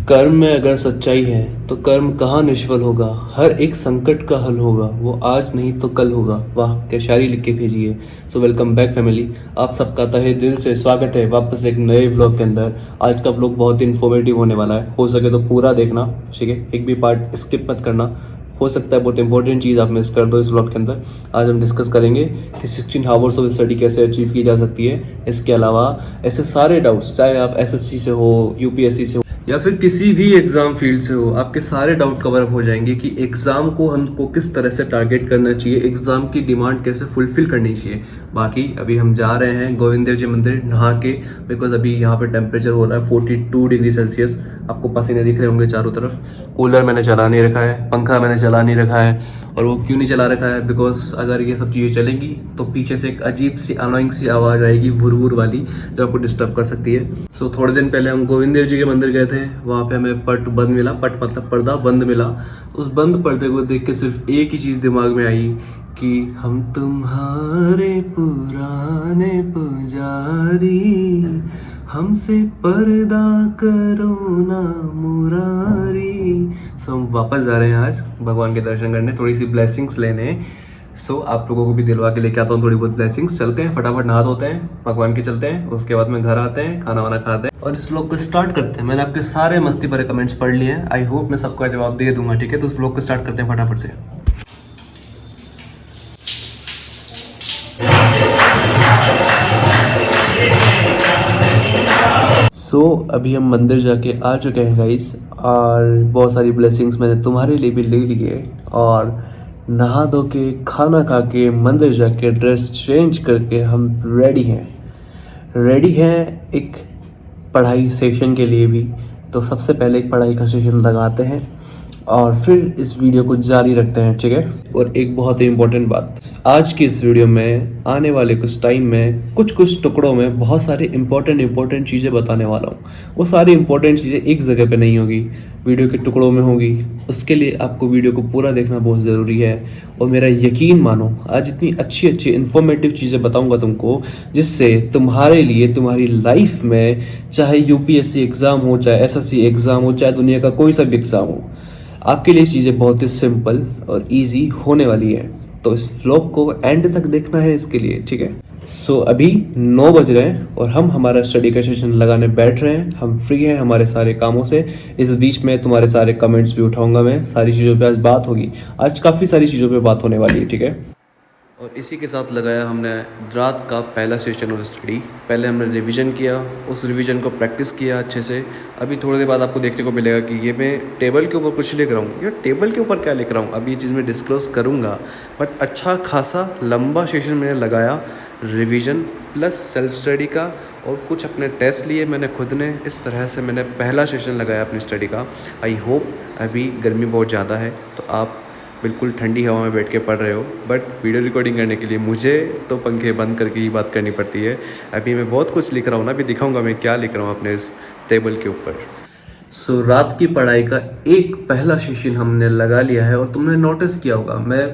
कर्म में अगर सच्चाई है तो कर्म कहाँ निष्फल होगा। हर एक संकट का हल होगा, वो आज नहीं तो कल होगा। वाह क्या शायरी लिख के भेजी है। सो वेलकम बैक फैमिली, आप सबका तहे दिल से स्वागत है वापस एक नए व्लॉग के अंदर। आज का व्लॉग बहुत इन्फॉर्मेटिव होने वाला है, हो सके तो पूरा देखना, ठीक है। एक भी पार्ट स्किप मत करना, हो सकता है बहुत इंपॉर्टेंट चीज़ आप मिस कर दो इस व्लॉग के अंदर। आज हम डिस्कस करेंगे कि 16 हावर्स ऑफ स्टडी कैसे अचीव की जा सकती है। इसके अलावा ऐसे सारे डाउट्स, चाहे आप एसएससी से हो, यूपीएससी से हो या फिर किसी भी एग्जाम फील्ड से हो, आपके सारे डाउट कवर अप हो जाएंगे कि एग्जाम को हमको किस तरह से टारगेट करना चाहिए, एग्जाम की डिमांड कैसे फुलफिल करनी चाहिए। बाकी अभी हम जा रहे हैं गोविंद देव जी मंदिर नहा के, बिकॉज अभी यहाँ पे टेम्परेचर हो रहा है 42 डिग्री सेल्सियस। आपको पसीने दिख रहे होंगे चारों तरफ। कूलर मैंने चला नहीं रखा है, पंखा मैंने चला नहीं रखा है। और वो क्यों नहीं चला रखा है, बिकॉज अगर ये सब चीज़ें चलेंगी तो पीछे से एक अजीब सी अनोइंग सी आवाज़ आएगी, वुर वुर वाली, जो आपको डिस्टर्ब कर सकती है। सो थोड़े दिन पहले हम गोविंद देव जी के मंदिर गए थे, वहाँ पे हमें पट बंद मिला, पट मतलब पर्दा बंद मिला। उस बंद पर्दे को देख के सिर्फ एक ही चीज़ दिमाग में आई कि हम तुम्हारे पुराने पुजारी, हमसे पर्दा करो ना मुरारी। सो हम वापस जा रहे हैं आज भगवान के दर्शन करने, थोड़ी सी ब्लेसिंग्स लेने। सो आप लोगों को भी दिलवा के लेके आता हूँ थोड़ी बहुत ब्लेसिंग्स। चलते हैं, फटाफट नहा धोते हैं, भगवान के चलते हैं, उसके बाद में घर आते हैं, खाना वाना खाते हैं और इस व्लॉग को स्टार्ट करते हैं। मैंने आपके सारे मस्ती भरे कमेंट्स पढ़ लिए हैं, आई होप मैं सबका जवाब दे दूंगा, ठीक है। तो उस व्लॉग को स्टार्ट करते हैं फटाफट से। अभी हम मंदिर जाके आ चुके हैं गाइस, और बहुत सारी ब्लेसिंग्स मैंने तुम्हारे लिए भी ले ली है। और नहा धो के, खाना खा के, मंदिर जाके ड्रेस चेंज करके हम रेडी हैं एक पढ़ाई सेशन के लिए भी। तो सबसे पहले एक पढ़ाई का सेशन लगाते हैं और फिर इस वीडियो को जारी रखते हैं, ठीक है। और एक बहुत ही इंपॉर्टेंट बात, आज की इस वीडियो में आने वाले कुछ टाइम में कुछ टुकड़ों में बहुत सारी इंपॉर्टेंट चीज़ें बताने वाला हूँ। वो सारी इंपॉर्टेंट चीज़ें एक जगह पे नहीं होगी, वीडियो के टुकड़ों में होगी। उसके लिए आपको वीडियो को पूरा देखना बहुत ज़रूरी है। और मेरा यकीन मानो, आज इतनी अच्छी इन्फॉर्मेटिव चीज़ें बताऊँगा तुमको, जिससे तुम्हारे लिए, तुम्हारी लाइफ में, चाहे यूपीएससी एग्ज़ाम हो, चाहे एसएससी एग्ज़ाम हो, चाहे दुनिया का कोई सा भी एग्ज़ाम हो, आपके लिए चीज़ें बहुत ही सिंपल और इजी होने वाली है। तो इस व्लॉग को एंड तक देखना है इसके लिए, ठीक है। सो अभी 9 बज रहे हैं और हम हमारा स्टडी का सेशन लगाने बैठ रहे हैं। हम फ्री हैं हमारे सारे कामों से। इस बीच में तुम्हारे सारे कमेंट्स भी उठाऊंगा मैं, सारी चीज़ों पे आज बात होगी। आज काफ़ी सारी चीज़ों पे बात होने वाली है, ठीक है। और इसी के साथ लगाया हमने रात का पहला सेशन ऑफ स्टडी। पहले हमने रिवीजन किया, उस रिवीजन को प्रैक्टिस किया अच्छे से। अभी थोड़ी देर बाद आपको देखने को मिलेगा कि ये मैं टेबल के ऊपर कुछ लिख रहा हूँ। ये टेबल के ऊपर क्या लिख रहा हूँ अभी ये चीज़ मैं डिस्क्लोज करूँगा, बट अच्छा खासा लंबा सेशन मैंने लगाया रिवीजन प्लस सेल्फ स्टडी का, और कुछ अपने टेस्ट लिए मैंने खुद ने। इस तरह से मैंने पहला सेशन लगाया अपनी स्टडी का। आई होप, अभी गर्मी बहुत ज़्यादा है तो आप बिल्कुल ठंडी हवा में बैठ के पढ़ रहे हो, बट वीडियो रिकॉर्डिंग करने के लिए मुझे तो पंखे बंद करके ही बात करनी पड़ती है। अभी मैं बहुत कुछ लिख रहा हूँ ना, अभी दिखाऊंगा मैं क्या लिख रहा हूँ अपने इस टेबल के ऊपर। सो रात की पढ़ाई का एक पहला सेशन हमने लगा लिया है। और तुमने नोटिस किया होगा, मैं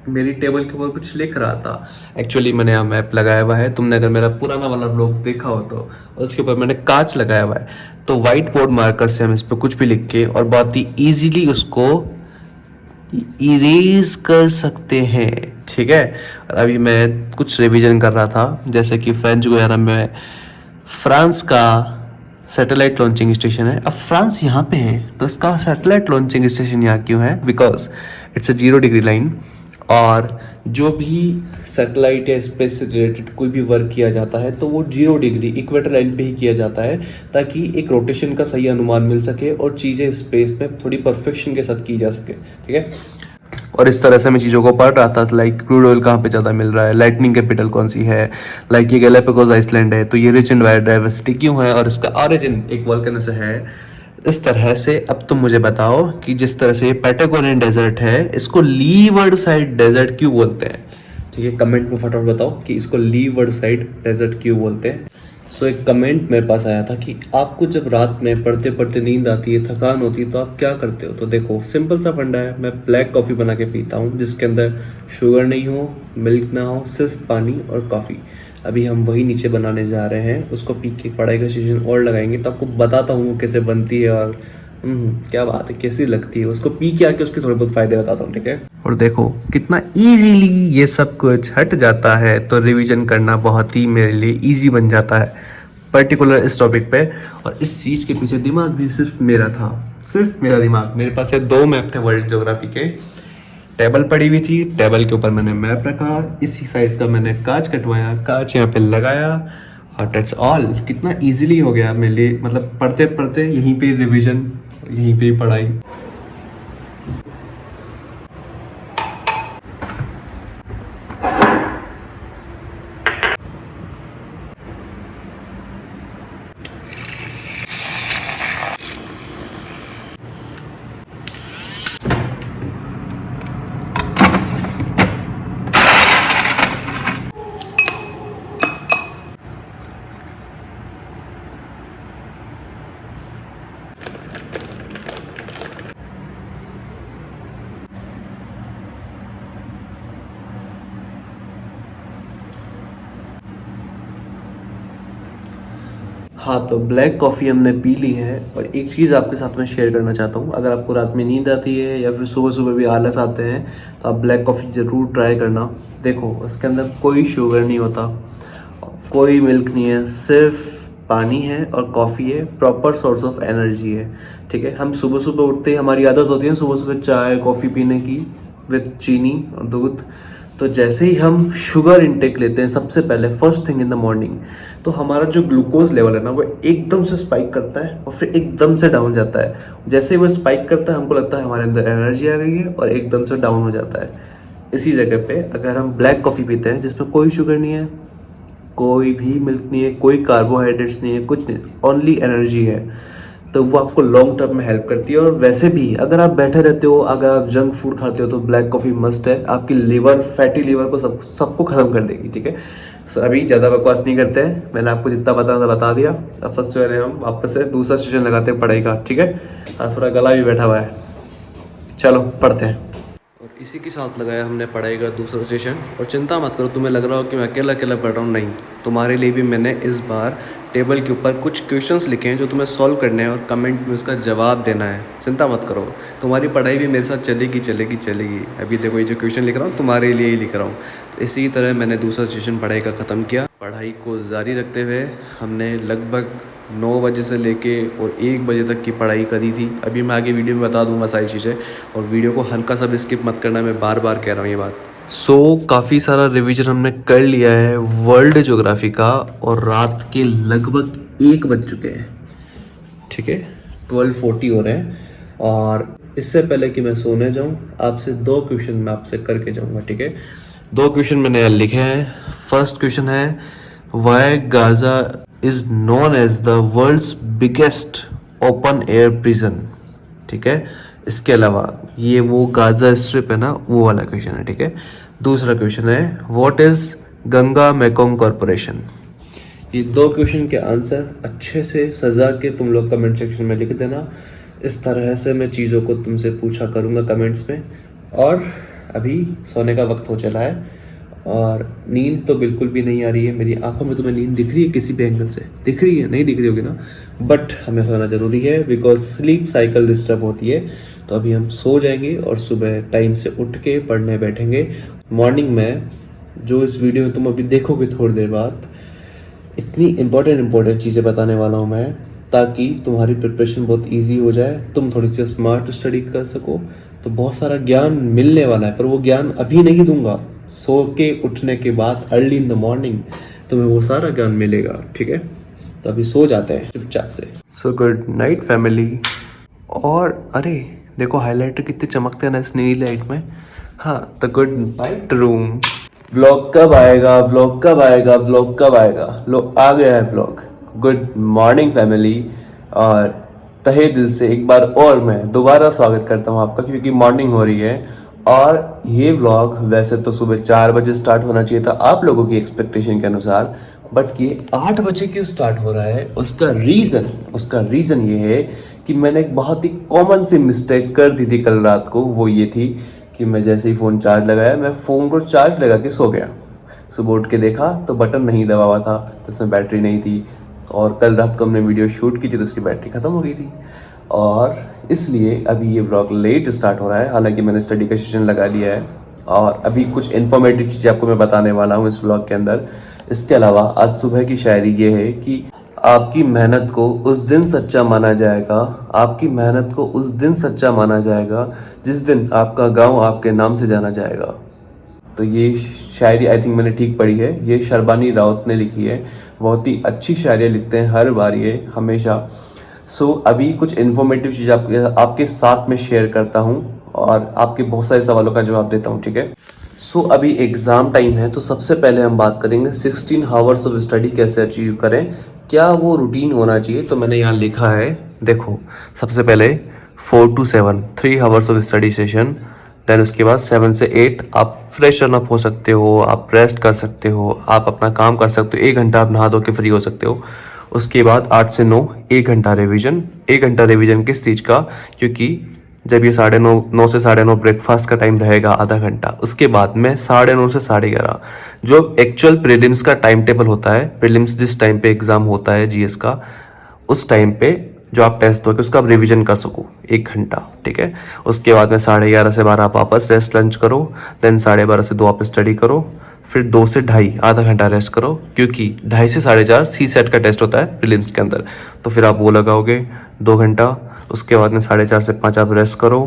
मेरी टेबल के ऊपर कुछ लिख रहा था। एक्चुअली मैंने यहाँ मैप लगाया हुआ है, तुमने अगर मेरा पुराना वाला व्लॉग देखा हो तो उसके ऊपर मैंने कांच लगाया हुआ है। तो वाइट बोर्ड मार्कर से हम इस पर कुछ भी लिख के और बहुत ही ईजीली उसको इरेज कर सकते हैं, ठीक है। और अभी मैं कुछ रिवीजन कर रहा था, जैसे कि फ्रेंच गुयाना में फ्रांस का सैटेलाइट लॉन्चिंग स्टेशन है। अब फ्रांस यहाँ पे है तो इसका सैटेलाइट लॉन्चिंग स्टेशन यहाँ क्यों है, because it's a 0 degree line. और जो भी सैटेलाइट या स्पेस से रिलेटेड कोई भी वर्क किया जाता है तो वो 0 डिग्री इक्वेटर लाइन पे ही किया जाता है, ताकि एक रोटेशन का सही अनुमान मिल सके और चीज़ें स्पेस में थोड़ी परफेक्शन के साथ की जा सके, ठीक है। और इस तरह से मैं चीज़ों को पढ़ रहा था, लाइक क्रूड ऑयल कहाँ पे ज़्यादा मिल रहा है, लाइटनिंग कैपिटल कौन सी है, लाइक ये गैलापागोस आइसलैंड है तो ये रिच इन बायोडाइवर्सिटी क्यों है, और इसका ऑरिजिन एक वोल्केनो से है। इस तरह से अब तुम मुझे बताओ कि जिस तरह से पैटागोनियन डेजर्ट है, इसको लीवर्ड साइड डेजर्ट क्यों बोलते हैं, ठीक है। कमेंट में फटाफट बताओ कि इसको लीवर्ड साइड डेजर्ट क्यों बोलते हैं। सो एक कमेंट मेरे पास आया था कि आपको जब रात में पढ़ते पढ़ते नींद आती है, थकान होती है, तो आप क्या करते हो। तो देखो, सिंपल सा फंडा है, मैं ब्लैक कॉफ़ी बना के पीता हूँ जिसके अंदर शुगर नहीं हो, मिल्क ना हो, सिर्फ पानी और कॉफ़ी। अभी हम वही नीचे बनाने जा रहे हैं, उसको पी के पढ़ाई का सेशन और लगाएंगे, तो आपको बताता हूँ वो कैसे बनती है और क्या बात है, कैसी लगती है? उसको पी के आके उसके थोड़े बहुत फायदे बताता हूँ, ठीक है? और देखो कितना इजीली ये सब कुछ हट जाता है, तो रिवीजन करना बहुत ही मेरे लिए इजी बन जाता है पर्टिकुलर इस टॉपिक पे। और इस चीज़ के पीछे दिमाग भी सिर्फ मेरा था, सिर्फ मेरा दिमाग। मेरे पास ये 2 मैप थे वर्ल्ड ज्योग्राफी के, टेबल पड़ी हुई थी, टेबल के ऊपर मैंने मैप रखा, इसी साइज का मैंने कांच कटवाया, कांच यहाँ पे लगाया, और दैट्स ऑल। कितना इजीली हो गया मेरे लिए, मतलब पढ़ते पढ़ते यहीं पे रिवीजन, यहीं पे पढ़ाई। हाँ, तो ब्लैक कॉफ़ी हमने पी ली है, और एक चीज़ आपके साथ में शेयर करना चाहता हूँ। अगर आपको रात में नींद आती है या फिर सुबह सुबह भी आलस आते हैं, तो आप ब्लैक कॉफ़ी ज़रूर ट्राई करना। देखो उसके अंदर कोई शुगर नहीं होता, कोई मिल्क नहीं है, सिर्फ पानी है और कॉफ़ी है, प्रॉपर सोर्स ऑफ एनर्जी है, ठीक है? हम सुबह सुबह उठते ही हमारी आदत होती है सुबह सुबह चाय कॉफ़ी पीने की विद चीनी और दूध। तो जैसे ही हम शुगर इनटेक लेते हैं सबसे पहले first thing in the morning, तो हमारा जो ग्लूकोज लेवल है ना, वो एकदम से स्पाइक करता है और फिर एकदम से डाउन जाता है। जैसे ही वो स्पाइक करता है हमको लगता है हमारे अंदर एनर्जी आ गई है, और एकदम से डाउन हो जाता है। इसी जगह पे अगर हम ब्लैक कॉफ़ी पीते हैं जिसमें कोई शुगर नहीं है, कोई भी मिल्क नहीं है, कोई कार्बोहाइड्रेट्स नहीं है, कुछ नहीं, ओनली एनर्जी है, तो वो आपको लॉन्ग टर्म में हेल्प करती है। और वैसे भी अगर आप बैठे रहते हो, अगर आप जंक फूड खाते हो, तो ब्लैक कॉफ़ी मस्ट है। आपकी लीवर, फैटी लीवर को सबको ख़त्म कर देगी, ठीक है? सो अभी ज़्यादा बकवास नहीं करते हैं, मैंने आपको जितना बताना था बता दिया। अब सबसे पहले हम वापस से दूसरा सेशन लगाते हैं पढ़ाई का, ठीक है? आज थोड़ा गला भी बैठा हुआ है, चलो पढ़ते हैं। और इसी के साथ लगाया हमने पढ़ाई का दूसरा सेशन। और चिंता मत करो, तुम्हें लग रहा हो कि मैं अकेला अकेला पढ़ रहा हूँ, नहीं, तुम्हारे लिए भी मैंने इस बार टेबल के ऊपर कुछ क्वेश्चंस लिखे हैं जो तुम्हें सॉल्व करने हैं और कमेंट में उसका जवाब देना है। चिंता मत करो, तुम्हारी पढ़ाई भी मेरे साथ चलेगी चलेगी चलेगी। अभी देखो ये जो क्वेश्चन लिख रहा हूँ तुम्हारे लिए ही लिख रहा हूँ। तो इसी तरह मैंने दूसरा सेशन पढ़ाई का ख़त्म किया। पढ़ाई को जारी रखते हुए हमने लगभग 9 बजे से लेके और 1 बजे तक की पढ़ाई करी थी। अभी मैं आगे वीडियो में बता दूंगा सारी चीज़ें, और वीडियो को हल्का सा भी स्किप मत करना, मैं बार बार कह रहा हूँ ये बात। काफ़ी सारा रिवीजन हमने कर लिया है वर्ल्ड ज्योग्राफी का, और रात के लगभग 1 बज चुके हैं, ठीक है? 12:40 हो रहे हैं। और इससे पहले कि मैं सोने जाऊं, आपसे 2 क्वेश्चन मैं आपसे करके जाऊंगा, ठीक है? 2 क्वेश्चन मैंने यहाँ लिखे हैं। फर्स्ट क्वेश्चन है, why Gaza is known as the world's biggest open air prison, ठीक है? इसके अलावा ये वो गाजा स्ट्रिप है ना, वो वाला क्वेश्चन है, ठीक है? दूसरा क्वेश्चन है, what is Ganga Mekong corporation? ये 2 क्वेश्चन के आंसर अच्छे से सजा के तुम लोग कमेंट सेक्शन में लिख देना। इस तरह से मैं चीज़ों को तुमसे पूछा करूँगा कमेंट्स में। और अभी सोने का वक्त हो चला है, और नींद तो बिल्कुल भी नहीं आ रही है। मेरी आंखों में तुम्हें नींद दिख रही है किसी भी एंगल से? दिख रही है? नहीं दिख रही होगी ना, बट हमें सोना ज़रूरी है बिकॉज स्लीप साइकिल डिस्टर्ब होती है। तो अभी हम सो जाएंगे और सुबह टाइम से उठ के पढ़ने बैठेंगे। मॉर्निंग में जो इस वीडियो में तुम अभी देखोगे थोड़ी देर बाद, इतनी इम्पोर्टेंट चीज़ें बताने वाला हूँ मैं, ताकि तुम्हारी प्रिपरेशन बहुत इजी हो जाए, तुम थोड़ी सी स्मार्ट स्टडी कर सको। तो बहुत सारा ज्ञान मिलने वाला है, पर वो ज्ञान अभी नहीं दूंगा। सो के उठने के बाद अर्ली इन द मॉर्निंग तुम्हें वो सारा ज्ञान मिलेगा, ठीक है? तो अभी सो जाते हैं चुपचाप से। So good night family. और अरे देखो हाइलाइटर कितने चमकते हैं ना इस नीली लाइट में। हाँ, तो गुड नाइट रूम। व्लॉग कब आएगा, व्लॉग कब आएगा, व्लॉग कब आएगा? लो आ गया है व्लॉग। Good morning family. और तहे दिल से एक बार और मैं दोबारा स्वागत करता हूँ आपका, क्योंकि मॉर्निंग हो रही है। और ये व्लॉग वैसे तो सुबह 4 बजे स्टार्ट होना चाहिए था आप लोगों की एक्सपेक्टेशन के अनुसार, बट ये 8 बजे क्यों स्टार्ट हो रहा है? उसका रीज़न ये है कि मैंने एक बहुत ही कॉमन सी मिस्टेक कर दी थी कल रात को। वो ये थी कि मैं जैसे ही फ़ोन चार्ज लगाया, मैं फ़ोन को चार्ज लगा के सो गया। सुबह उठ के देखा तो बटन नहीं दबा हुआ था, तो उसमें बैटरी नहीं थी। और कल रात को हमने वीडियो शूट की थी तो उसकी बैटरी ख़त्म हो गई थी। और इसलिए अभी ये ब्लॉग लेट स्टार्ट हो रहा है। हालांकि मैंने स्टडी का सेशन लगा लिया है और अभी कुछ इन्फॉर्मेटिव चीज़ें आपको मैं बताने वाला हूँ इस ब्लॉग के अंदर। इसके अलावा आज सुबह की शायरी ये है कि आपकी मेहनत को उस दिन सच्चा माना जाएगा, आपकी मेहनत को उस दिन सच्चा माना जाएगा जिस दिन आपका गांव आपके नाम से जाना जाएगा। तो ये शायरी आई थिंक मैंने ठीक पढ़ी है, ये शर्बानी राउत ने लिखी है। बहुत ही अच्छी शायरियाँ लिखते हैं हर बार ये, हमेशा। अभी कुछ इन्फॉर्मेटिव चीज़ आपके साथ में शेयर करता हूँ और आपके बहुत सारे सवालों का जवाब देता हूँ, ठीक है। अभी एग्ज़ाम टाइम है, तो सबसे पहले हम बात करेंगे 16 हावर्स ऑफ स्टडी कैसे अचीव करें, क्या वो रूटीन होना चाहिए। तो मैंने यहाँ लिखा है, देखो, सबसे पहले 4 to 7 3 hours of study session. Then उसके बाद 7 से 8 आप फ्रेश अप हो सकते हो, आप रेस्ट कर सकते हो, आप अपना काम कर सकते हो, 1 घंटा आप नहा धो के फ्री हो सकते हो। उसके बाद 8 से 9 1 घंटा रिवीजन। 1 घंटा रिवीजन किस चीज़ का, क्योंकि जब ये 9:30 से 9:30 ब्रेकफास्ट का टाइम रहेगा आधा घंटा, उसके बाद में 9:30 से 11:30 जो एक्चुअल प्रीलिम्स का टाइम टेबल होता है, प्रीलिम्स जिस टाइम पे एग्ज़ाम होता है जीएस का, उस टाइम पे जो आप टेस्ट दोगे उसका आप रिवीजन कर सको 1 घंटा, ठीक है। उसके बाद में 11:30 से 12 आप वापस रेस्ट लंच करो। देन 12:30 से 2 आप स्टडी करो। फिर 2 से 2:30 आधा घंटा रेस्ट करो, क्योंकि 2:30 से 4:30 सी सेट का टेस्ट होता है प्रीलिम्स के अंदर, तो फिर आप वो लगाओगे 2 घंटा। उसके बाद में 4:30 से 5 आप रेस्ट करो।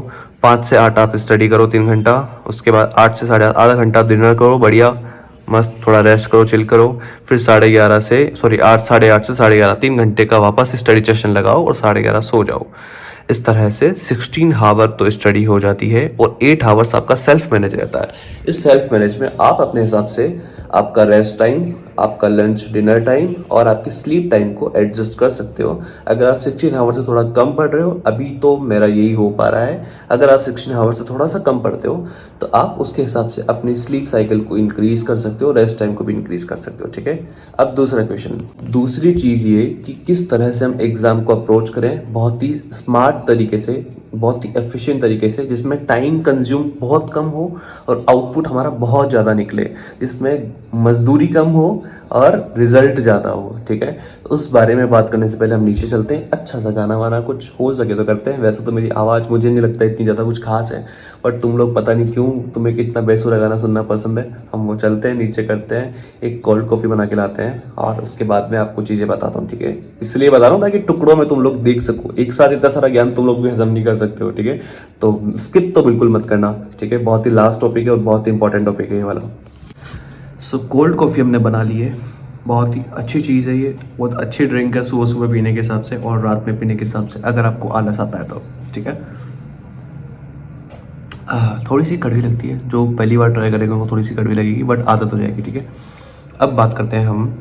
5 से 8 आप स्टडी करो 3 घंटा। उसके बाद 8 से 8:30 आधा घंटा आप डिनर करो, बढ़िया मस्त, थोड़ा रेस्ट करो, चिल करो। फिर 8:30 से 11:30 3 घंटे का वापस स्टडी सेशन लगाओ और 11:30 सो जाओ। इस तरह से 16 हावर तो स्टडी हो जाती है और 8 हावर्स आपका सेल्फ मैनेज रहता है। इस सेल्फ मैनेज में आप अपने हिसाब से आपका रेस्ट टाइम, आपका लंच डिनर टाइम और आपकी स्लीप टाइम को एडजस्ट कर सकते हो। अगर आप 16 हावर से थोड़ा कम पढ़ रहे हो, अभी तो मेरा यही हो पा रहा है, अगर आप 16 हावर से थोड़ा सा कम पढ़ते हो तो आप उसके हिसाब से अपनी स्लीप साइकिल को इंक्रीज कर सकते हो, रेस्ट टाइम को भी इंक्रीज कर सकते हो, ठीक है। अब दूसरा क्वेश्चन, दूसरी चीज़ ये कि किस तरह से हम एग्ज़ाम को अप्रोच करें बहुत ही स्मार्ट तरीके से, बहुत ही एफिशिएंट तरीके से, जिसमें टाइम कंज्यूम बहुत कम हो और आउटपुट हमारा बहुत ज़्यादा निकले, जिसमें मजदूरी कम हो और रिजल्ट ज़्यादा हो, ठीक है। उस बारे में बात करने से पहले हम नीचे चलते हैं, अच्छा सा गाना वाना कुछ हो सके तो करते हैं। वैसे तो मेरी आवाज़ मुझे नहीं लगता इतनी ज़्यादा कुछ खास है, बट तुम लोग पता नहीं क्यों तुम्हें कितना बेसुरा गाना सुनना पसंद है। हम वो चलते हैं, नीचे करते हैं, एक कोल्ड कॉफ़ी बना के लाते हैं और उसके बाद में आपको चीज़ें बताता हूँ, ठीक है। इसलिए बता रहा हूँ ताकि टुकड़ों में तुम लोग देख सको, एक साथ इतना सारा ज्ञान तुम लोग भी हजम नहीं कर सकते हो, ठीक है। तो स्किप तो बिल्कुल मत करना, ठीक है। बहुत ही लास्ट टॉपिक है और बहुत ही इंपॉर्टेंट टॉपिक है ये वाला। कोल्ड कॉफ़ी हमने बना ली है, बहुत ही अच्छी चीज़ है ये, बहुत अच्छी ड्रिंक है सुबह सुबह पीने के हिसाब से और रात में पीने के हिसाब से, अगर आपको आलस आता है तो, ठीक है। थोड़ी सी कड़वी लगती है, जो पहली बार ट्राई करेगा वो थोड़ी सी कड़वी लगेगी, बट आदत हो जाएगी, ठीक है। अब बात करते हैं हम,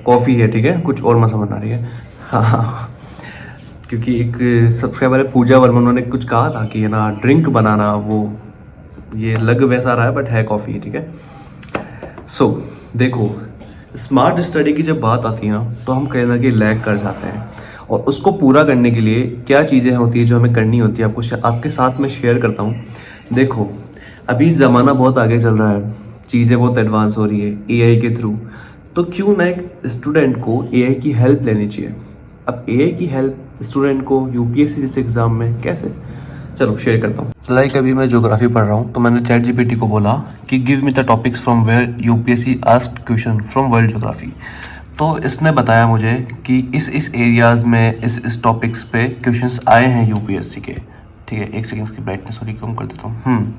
कॉफ़ी है, ठीक है, कुछ और मत समझ आ रही है। हाँ, क्योंकि एक सब्सक्राइबर है पूजा वर्मा, उन्होंने कुछ कहा था कि है ना ड्रिंक बनाना, वो ये लग वैसा रहा है बट है कॉफ़ी, ठीक है। देखो, स्मार्ट स्टडी की जब बात आती है ना तो हम कहीं ना कहीं लैग कर जाते हैं, और उसको पूरा करने के लिए क्या चीज़ें होती है जो हमें करनी होती है, आपके साथ में शेयर करता हूँ। देखो, अभी ज़माना बहुत आगे चल रहा है, चीज़ें बहुत एडवांस हो रही है एआई के थ्रू, तो क्यों ना एक स्टूडेंट को एआई की हेल्प लेनी चाहिए। अब एआई की हेल्प स्टूडेंट को यूपीएससी जैसे एग्ज़ाम में कैसे, चलो शेयर करता हूँ। लाइक अभी मैं ज्योग्राफी पढ़ रहा हूँ, तो मैंने चैट जीपीटी को बोला कि give me the topics from where UPSC asked question from world geography. तो इसने बताया मुझे कि इस एरियाज़ में इस टॉपिक्स पे क्वेश्चंस आए हैं यूपीएससी के, ठीक है। एक सेकेंड की ब्राइटनेस सॉरी कम कर देता हूँ।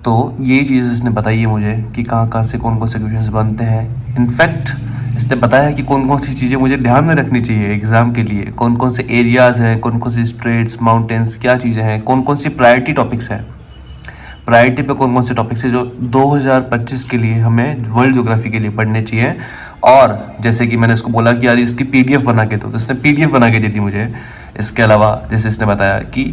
तो ये चीज़ इसने बताई है मुझे कि कहाँ कहाँ से कौन कौन से क्वेश्चंस बनते हैं। इनफैक्ट इसने बताया कि कौन कौन सी चीज़ें मुझे ध्यान में रखनी चाहिए एग्ज़ाम के लिए, कौन कौन से एरियाज़ हैं, कौन कौन सी स्ट्रेट्स, माउंटेन्स, क्या चीज़ें हैं, कौन कौन सी प्रायोरिटी टॉपिक्स हैं, प्रायोरिटी पे कौन कौन से टॉपिक्स हैं जो 2025 के लिए हमें वर्ल्ड ज्योग्राफी के लिए पढ़ने चाहिए। और जैसे कि मैंने इसको बोला कि यार इसकी पीडीएफ बना के दो, तो इसने पीडीएफ बना के दी थी मुझे। इसके अलावा जैसे इसने बताया कि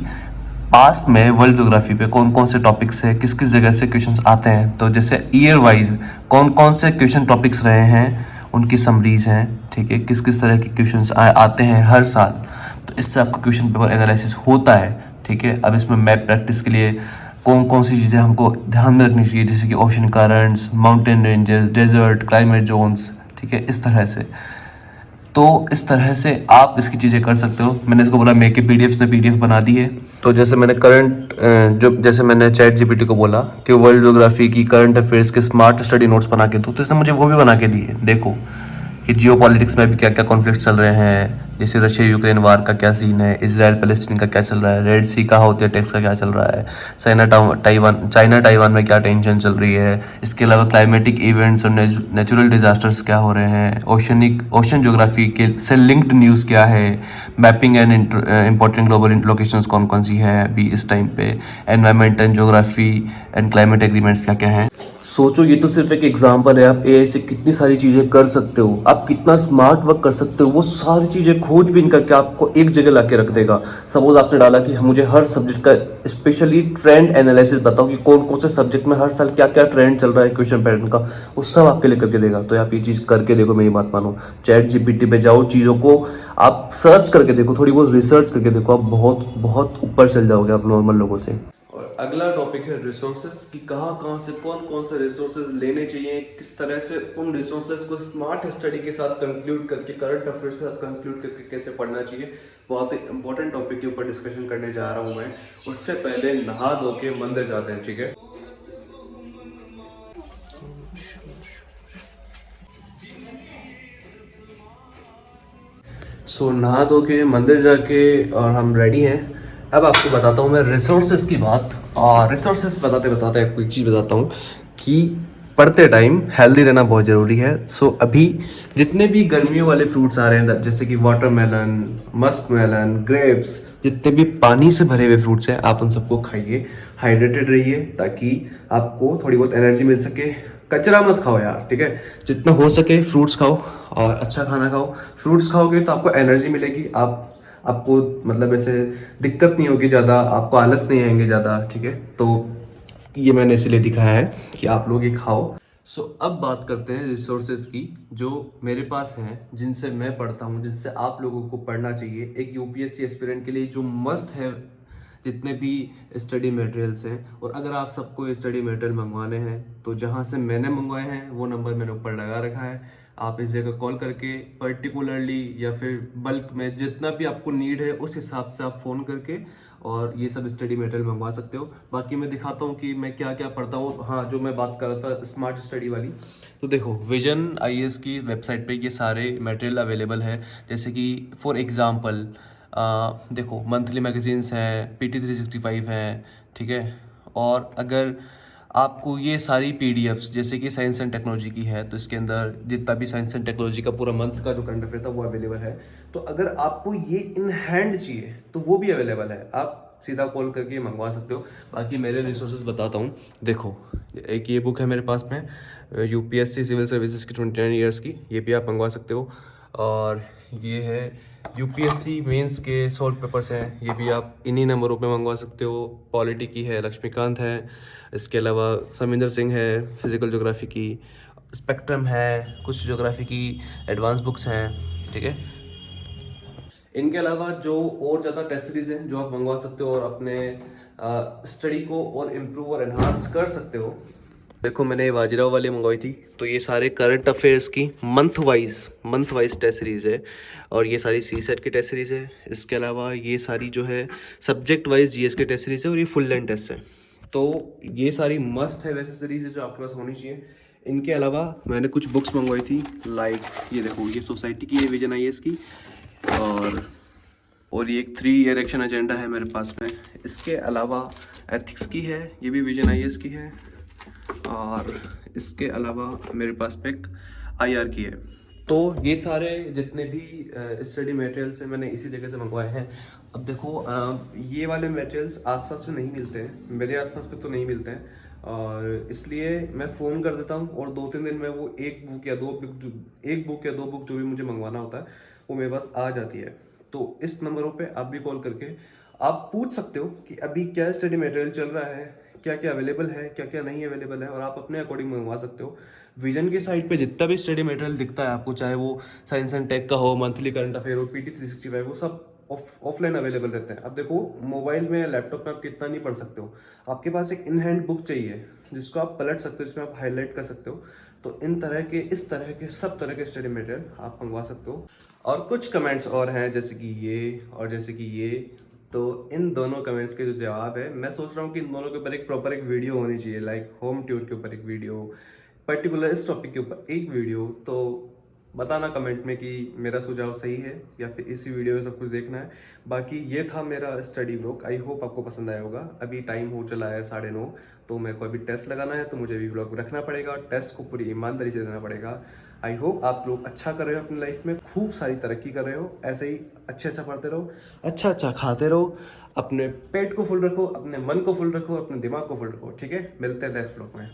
पास्ट में वर्ल्ड ज्योग्राफी पे कौन कौन से टॉपिक्स है, किस किस जगह से क्वेश्चंस आते हैं, तो जैसे ईयर वाइज कौन कौन से क्वेश्चन टॉपिक्स रहे हैं, उनकी समरीज हैं, ठीक है, किस किस तरह के क्वेश्चंस आते हैं हर साल, तो इससे आपका क्वेश्चन पेपर एनालिसिस होता है, ठीक है। अब इसमें मैप प्रैक्टिस के लिए कौन कौन सी चीज़ें हमको ध्यान में रखनी चाहिए, जैसे कि ocean currents, mountain ranges, desert, climate zones, ठीक है, इस तरह से। तो इस तरह से आप इसकी चीज़ें कर सकते हो। मैंने इसको बोला मेक ए पीडीएफ, ने पीडीएफ बना दी है। तो जैसे मैंने जैसे मैंने चैट जीपीटी को बोला कि वर्ल्ड ज्योग्राफी की करंट अफेयर्स के स्मार्ट स्टडी नोट्स बना के दो, तो इसने मुझे वो भी बना के दिए। देखो कि जियो पॉलिटिक्स में भी क्या क्या कॉन्फ्लिक्ट चल रहे हैं, जैसे रशिया यूक्रेन वार का क्या सीन है, इसराइल पैलेस्टीन का क्या चल रहा है, रेड सी कहा होती है टैक्स का क्या चल रहा है, चाइना टाइवान में क्या टेंशन चल रही है। इसके अलावा क्लाइमेटिक इवेंट्स और नेचुरल डिजास्टर्स क्या हो रहे हैं, ओशन ज्योग्राफी के से लिंक्ड न्यूज़ क्या है, mapping and important global locations कौन कौन सी है अभी इस टाइम पे, environment and geography and climate agreements क्या क्या हैं। सोचो, ये तो सिर्फ एक एग्जांपल है। आप एआई से कितनी सारी चीज़ें कर सकते हो, आप कितना स्मार्ट वर्क कर सकते हो। वो सारी चीज़ें खोजबीन करके आपको एक जगह ला के रख देगा। सपोज आपने डाला कि मुझे हर सब्जेक्ट का स्पेशली ट्रेंड एनालिसिस बताओ कि कौन कौन से सब्जेक्ट में हर साल क्या क्या ट्रेंड चल रहा है क्वेश्चन पैटर्न का, वो सब आपके लिए करके देगा। तो आप ये चीज़ करके देखो, मेरी बात मानो, चैट जीपीटी पे जाओ, चीज़ों को आप सर्च करके देखो, थोड़ी बहुत रिसर्च करके देखो, आप बहुत बहुत ऊपर चल जाओगे आप नॉर्मल लोगों से। और अगला टॉपिक है रिसोर्सेज, कि कहाँ कहाँ से कौन कौन से रिसोर्सेज लेने चाहिए, किस तरह से उन रिसोर्सेज को स्मार्ट स्टडी के साथ कंक्लूड करके, करंट अफेयर्स के साथ कंक्लूड करके कैसे पढ़ना चाहिए। बहुत ही इंपॉर्टेंट टॉपिक के ऊपर डिस्कशन करने जा रहा हूँ मैं। उससे पहले नहा धो के मंदिर जाते हैं, ठीक है। नहा धो के मंदिर जाके और हम रेडी हैं। अब आपको बताता हूँ मैं रिसोर्सेज की बात। और रिसोर्सेज बताते बताते आपको एक चीज़ बताता हूँ कि पढ़ते टाइम हेल्दी रहना बहुत ज़रूरी है। अभी जितने भी गर्मियों वाले फ्रूट्स आ रहे हैं, जैसे कि वाटरमेलन, मस्क मेलन, ग्रेप्स, जितने भी पानी से भरे हुए फ्रूट्स हैं, आप उन सबको खाइए, हाइड्रेटेड रहिए, ताकि आपको थोड़ी बहुत एनर्जी मिल सके। कचरा मत खाओ यार, ठीक है। जितना हो सके फ्रूट्स खाओ और अच्छा खाना खाओ। फ्रूट्स खाओगे तो आपको एनर्जी मिलेगी, आपको मतलब ऐसे दिक्कत नहीं होगी ज़्यादा, आपको आलस नहीं आएंगे ज़्यादा, ठीक है। तो ये मैंने इसलिए दिखाया है कि आप लोग ये खाओ। अब बात करते हैं रिसोर्सेज की, जो मेरे पास हैं, जिनसे मैं पढ़ता हूँ, जिनसे आप लोगों को पढ़ना चाहिए एक यूपीएससी एस्पिरेंट के लिए, जो मस्ट है जितने भी स्टडी मटेरियल्स हैं। और अगर आप सबको स्टडी मटेरियल मंगवाने हैं तो जहाँ से मैंने मंगवाए हैं वो नंबर मैंने ऊपर लगा रखा है। आप इस जगह कॉल करके पर्टिकुलरली या फिर बल्क में जितना भी आपको नीड है उस हिसाब से आप फ़ोन करके और ये सब स्टडी मटेरियल मंगवा सकते हो। बाकी मैं दिखाता हूँ कि मैं क्या क्या पढ़ता हूँ। हाँ, जो मैं बात कर रहा था स्मार्ट स्टडी वाली, तो देखो विजन आईएएस की वेबसाइट पे ये सारे मटेरियल अवेलेबल है। जैसे कि फॉर एग्जांपल देखो मंथली मैगजीन्स हैं, PT 365 हैं, ठीक है। और अगर आपको ये सारी पीडीएफ्स जैसे कि साइंस एंड टेक्नोलॉजी की है, तो इसके अंदर जितना भी साइंस एंड टेक्नोलॉजी का पूरा मंथ का जो करंट अफेयर था वो अवेलेबल है। तो अगर आपको ये इन हैंड चाहिए तो वो भी अवेलेबल है, आप सीधा कॉल करके मंगवा सकते हो। बाकी मेरे रिसोर्सेज बताता हूँ। देखो, एक ये बुक है मेरे पास में, यूपीएससी सिविल सर्विसेज की 29 ईयर्स की, ये भी आप मंगवा सकते हो। और ये है यूपीएससी मेंस के सॉल्व पेपर्स हैं, ये भी आप इन्हीं नंबरों पे मंगवा सकते हो। पॉलिटी की है, लक्ष्मीकांत है, इसके अलावा समिंदर सिंह है, फिजिकल ज्योग्राफी की, स्पेक्ट्रम है, कुछ ज्योग्राफी की एडवांस बुक्स हैं, ठीक है। इनके अलावा जो और ज़्यादा टेस्ट सीरीज हैं जो आप मंगवा सकते हो और अपने स्टडी को और इम्प्रूव और एनहांस कर सकते हो। देखो मैंने बाजीराव वाली मंगवाई थी, तो ये सारे करंट अफेयर्स की मंथ वाइज टेस्ट सीरीज़ है। और ये सारी सी सेट की टेस्ट सीरीज़ है। इसके अलावा ये सारी जो है सब्जेक्ट वाइज जीएस की टेस्ट सीरीज़ है, और ये फुल लेंथ टेस्ट है। तो ये सारी मस्ट है वैसे सीरीज़ है जो आपके पास होनी चाहिए। इनके अलावा मैंने कुछ बुक्स मंगवाई थी, लाइक ये देखो, ये सोसाइटी की है विजन आईएएस की, और ये एक 3 ईयर एक्शन एजेंडा है मेरे पास में। इसके अलावा एथिक्स की है, ये भी विजन आईएएस की है। और इसके अलावा मेरे पास में एक आईआर की है। तो ये सारे जितने भी स्टडी मटेरियल्स हैं मैंने इसी जगह से मंगवाए हैं। अब देखो ये वाले मटेरियल्स आसपास में नहीं मिलते हैं, मेरे आसपास में तो नहीं मिलते हैं, और इसलिए मैं फ़ोन कर देता हूँ और 2-3 दिन में वो एक बुक या दो बुक जो भी मुझे मंगवाना होता है वो मेरे पास आ जाती है। तो इस नंबरों पे आप भी कॉल करके आप पूछ सकते हो कि अभी क्या स्टडी मटेरियल चल रहा है, क्या क्या अवेलेबल है, क्या क्या नहीं अवेलेबल है, और आप अपने अकॉर्डिंग मंगवा सकते हो। विजन की साइट पे जितना भी स्टडी मटेरियल दिखता है आपको, चाहे वो साइंस एंड टेक का हो, मंथली करंट अफेयर हो, PT 365, वो सब ऑफलाइन अवेलेबल रहते हैं। अब देखो मोबाइल में या लैपटॉप में आप कितना नहीं पढ़ सकते हो, आपके पास एक इन हैंड बुक चाहिए जिसको आप पलट सकते हो, जिसमें आप हाईलाइट कर सकते हो। तो इस तरह के सब तरह के स्टडी मटेरियल आप मंगवा सकते हो। और कुछ कमेंट्स और हैं जैसे कि ये और जैसे कि ये, तो इन दोनों कमेंट्स के जो जवाब है, मैं सोच रहा हूँ कि इन दोनों के ऊपर एक प्रॉपर एक वीडियो होनी चाहिए, लाइक होम टूर के ऊपर एक वीडियो, पर्टिकुलर इस टॉपिक के ऊपर एक वीडियो। तो बताना कमेंट में कि मेरा सुझाव सही है या फिर इसी वीडियो में सब कुछ देखना है। बाकी ये था मेरा स्टडी व्लॉग, आई होप आपको पसंद आया होगा। अभी टाइम हो चला है 9:30, तो मेरे को अभी टेस्ट लगाना है, तो मुझे अभी व्लॉग रखना पड़ेगा और टेस्ट को पूरी ईमानदारी से देना पड़ेगा। आई होप आप लोग अच्छा कर रहे हो अपनी लाइफ में, खूब सारी तरक्की कर रहे हो, ऐसे ही अच्छा पढ़ते रहो, अच्छा खाते रहो, अपने पेट को फुल रखो, अपने मन को फुल रखो, अपने दिमाग को फुल रखो। ठीक है, मिलते हैं नेक्स्ट व्लॉग में।